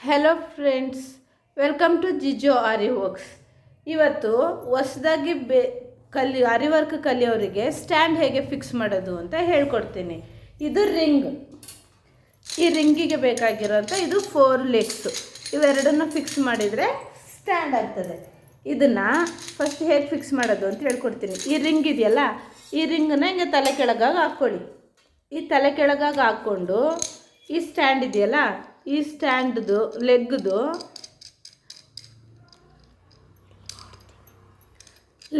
Hello friends, welcome to Jijo Aari works. ಇವತ್ತು ಹೊಸದಾಗಿ Aari work ಕಲಿಯೋರಿಗೆ ಸ್ಟ್ಯಾಂಡ್ ಹೇಗೆ ಫಿಕ್ಸ್ ಮಾಡೋದು ಅಂತ ಹೇಳ್ಕೊಡ್ತೀನಿ. ಇದು ರಿಂಗ್. ಈ ರಿಂಗಿಗೆ ಬೇಕಾಗಿರೋಂಥ ಇದು 4 ಲೆಗ್ಸು. ಇವೆರಡನ್ನು ಫಿಕ್ಸ್ ಮಾಡಿದರೆ ಸ್ಟ್ಯಾಂಡ್ ಆಗ್ತದೆ. ಇದನ್ನು ಫಸ್ಟ್ ಹೇಗೆ ಫಿಕ್ಸ್ ಮಾಡೋದು ಅಂತ ಹೇಳ್ಕೊಡ್ತೀನಿ. ಈ ರಿಂಗ್ ಇದೆಯಲ್ಲ, ಈ ರಿಂಗನ್ನು ಹಿಂಗೆ ತಲೆ ಕೆಳಗಾಗಿ ಹಾಕ್ಕೊಳ್ಳಿ. ಈ ತಲೆ ಕೆಳಗಾಗಿ ಹಾಕ್ಕೊಂಡು ಈ ಸ್ಟ್ಯಾಂಡ್ ಇದೆಯಲ್ಲ, ಈ ಸ್ಟ್ಯಾಂಡ್ದು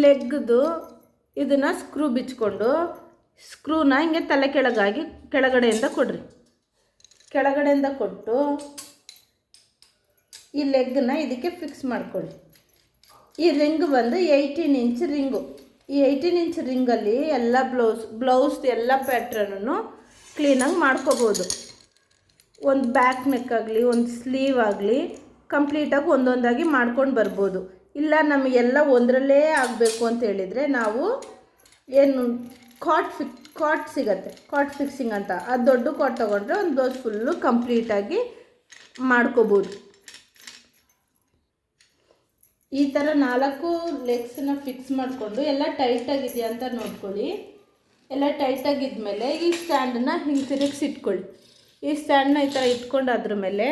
ಲೆಗ್ದು ಇದನ್ನು ಸ್ಕ್ರೂ ಬಿಚ್ಕೊಂಡು ಸ್ಕ್ರೂನ ಹಿಂಗೆ ತಲೆ ಕೆಳಗಾಗಿ ಕೆಳಗಡೆಯಿಂದ ಕೊಡ್ರಿ. ಕೆಳಗಡೆಯಿಂದ ಕೊಟ್ಟು ಈ ಲೆಗ್ನ ಇದಕ್ಕೆ ಫಿಕ್ಸ್ ಮಾಡ್ಕೊಳ್ಳಿ. ಈ ರಿಂಗ್ ಬಂದು 18 ಇಂಚ್ ರಿಂಗು. ಈ 18 ಇಂಚ್ ರಿಂಗಲ್ಲಿ ಎಲ್ಲ ಬ್ಲೌಸ್ ಎಲ್ಲ ಪ್ಯಾಟ್ರನನ್ನು ಕ್ಲೀನಾಗಿ ಮಾಡ್ಕೋಬೋದು. ಒಂದು ಬ್ಯಾಕ್ ನೆಕ್ ಆಗಲಿ, ಒಂದು ಸ್ಲೀವ್ ಆಗಲಿ ಕಂಪ್ಲೀಟಾಗಿ ಒಂದೊಂದಾಗಿ ಮಾಡ್ಕೊಂಡು ಬರ್ಬೋದು. ಇಲ್ಲ ನಮಗೆಲ್ಲ ಒಂದರಲ್ಲೇ ಆಗಬೇಕು ಅಂತ ಹೇಳಿದರೆ ನಾವು ಏನು ಕಾಟ್ ಸಿಗತ್ತೆ, ಕಾಟ್ ಫಿಕ್ಸಿಂಗ್ ಅಂತ, ಅದು ದೊಡ್ಡ ಕಾಟ್ ತೊಗೊಂಡ್ರೆ ಒಂದು ಬ್ಲೌಸ್ ಫುಲ್ಲು ಕಂಪ್ಲೀಟಾಗಿ ಮಾಡ್ಕೋಬೋದು. ಈ ಥರ 4 ಲೆಗ್ಸನ್ನ ಫಿಕ್ಸ್ ಮಾಡಿಕೊಂಡು ಎಲ್ಲ ಟೈಟಾಗಿದೆಯಾ ಅಂತ ನೋಡ್ಕೊಳ್ಳಿ. ಎಲ್ಲ ಟೈಟಾಗಿದ್ಮೇಲೆ ಈ ಸ್ಟ್ಯಾಂಡನ್ನು ಹಿಂಗೆ ತಿರುಗಿಸಿಟ್ಕೊಳ್ಳಿ. ಈ ಸ್ಟ್ಯಾಂಡನ್ನ ಈ ಥರ ಇಟ್ಕೊಂಡು ಅದ್ರ ಮೇಲೆ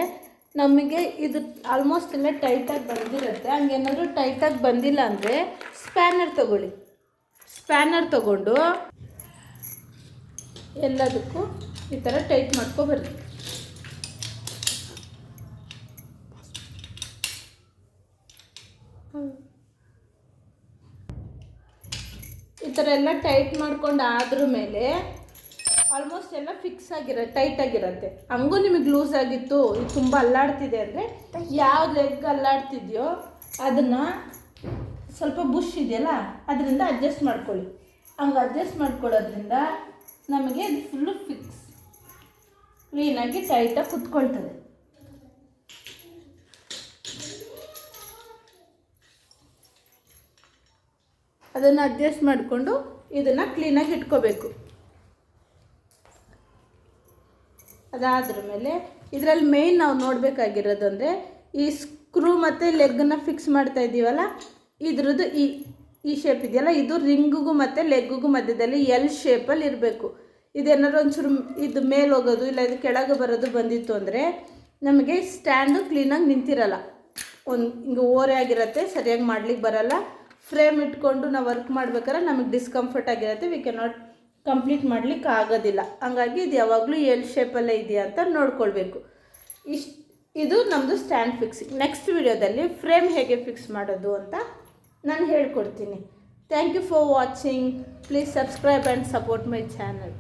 ನಮಗೆ ಇದು ಆಲ್ಮೋಸ್ಟ್ ಎಲ್ಲ ಟೈಟಾಗಿ ಬಂದಿರುತ್ತೆ. ಹಂಗೇನಾದರೂ ಟೈಟಾಗಿ ಬಂದಿಲ್ಲ ಅಂದರೆ ಸ್ಪ್ಯಾನರ್ ತೊಗೊಳ್ಳಿ. ಸ್ಪ್ಯಾನರ್ ತೊಗೊಂಡು ಎಲ್ಲದಕ್ಕೂ ಈ ಥರ ಟೈಟ್ ಮಾಡ್ಕೊಬರ್ರಿ. ಈ ಥರ ಎಲ್ಲ ಟೈಟ್ ಮಾಡ್ಕೊಂಡು ಆದ್ರ ಮೇಲೆ ಆಲ್ಮೋಸ್ಟ್ ಎಲ್ಲ ಫಿಕ್ಸ್ ಟೈಟಾಗಿರುತ್ತೆ. ಹಂಗೂ ನಿಮಗೆ ಲೂಸ್ ಆಗಿತ್ತು, ಇದು ತುಂಬ ಅಲ್ಲಾಡ್ತಿದೆ ಅಂದರೆ ಯಾವ ಲೆಗ್ ಅಲ್ಲಾಡ್ತಿದೆಯೋ ಅದನ್ನು ಸ್ವಲ್ಪ ಬುಷ್ ಇದೆಯಲ್ಲ ಅದರಿಂದ ಅಡ್ಜಸ್ಟ್ ಮಾಡ್ಕೊಳ್ಳಿ. ಹಂಗೆ ಅಡ್ಜಸ್ಟ್ ಮಾಡ್ಕೊಳ್ಳೋದ್ರಿಂದ ನಮಗೆ ಇದು ಫುಲ್ಲು ಫಿಕ್ಸ್ ಕ್ಲೀನಾಗಿ ಟೈಟಾಗಿ ಕುತ್ಕೊಳ್ತದೆ. ಅದನ್ನು ಅಡ್ಜಸ್ಟ್ ಮಾಡಿಕೊಂಡು ಇದನ್ನು ಕ್ಲೀನಾಗಿ ಇಟ್ಕೋಬೇಕು. ಅದಾದ್ರ ಮೇಲೆ ಇದರಲ್ಲಿ ಮೇಯ್ನ್ ನಾವು ನೋಡಬೇಕಾಗಿರೋದು ಅಂದರೆ ಈ ಸ್ಕ್ರೂ ಮತ್ತು ಲೆಗ್ಗನ್ನು ಫಿಕ್ಸ್ ಮಾಡ್ತಾ ಇದ್ದೀವಲ್ಲ, ಇದ್ರದ್ದು ಈ ಶೇಪ್ ಇದೆಯಲ್ಲ, ಇದು ರಿಂಗಿಗೂ ಮತ್ತು ಲೆಗ್ಗಿಗೂ ಮಧ್ಯದಲ್ಲಿ ಎಲ್ ಶೇಪಲ್ಲಿ ಇರಬೇಕು. ಇದೇನಾದ್ರು ಒಂಚೂರು ಇದು ಮೇಲೆ ಹೋಗೋದು ಇಲ್ಲ ಇದು ಕೆಳಗೆ ಬರೋದು ಬಂದಿತ್ತು ಅಂದರೆ ನಮಗೆ ಸ್ಟ್ಯಾಂಡು ಕ್ಲೀನಾಗಿ ನಿಂತಿರಲ್ಲ, ಹಿಂಗೆ ಓರೆ ಆಗಿರುತ್ತೆ, ಸರಿಯಾಗಿ ಮಾಡ್ಲಿಕ್ಕೆ ಬರಲ್ಲ. ಫ್ರೇಮ್ ಇಟ್ಕೊಂಡು ನಾವು ವರ್ಕ್ ಮಾಡ್ಬೇಕಾದ್ರೆ ನಮಗೆ ಡಿಸ್ಕಂಫರ್ಟ್ ಆಗಿರುತ್ತೆ, ವಿ ಕ್ಯಾನ್ ನಾಟ್ ಕಂಪ್ಲೀಟ್ ಮಾಡಲಿಕ್ಕೆ ಆಗೋದಿಲ್ಲ. ಹಂಗಾಗಿ ಇದು ಯಾವಾಗಲೂ ಎಲ್ ಶೇಪಲ್ಲೇ ಇದೆಯಾ ಅಂತ ನೋಡ್ಕೊಳ್ಬೇಕು. ಇದು ನಮ್ಮದು ಸ್ಟ್ಯಾಂಡ್ ಫಿಕ್ಸಿಂಗ್. ನೆಕ್ಸ್ಟ್ ವಿಡಿಯೋದಲ್ಲಿ ಫ್ರೇಮ್ ಹೇಗೆ ಫಿಕ್ಸ್ ಮಾಡೋದು ಅಂತ ನಾನು ಹೇಳ್ಕೊಡ್ತೀನಿ. Thank you for watching. Please subscribe and support my channel.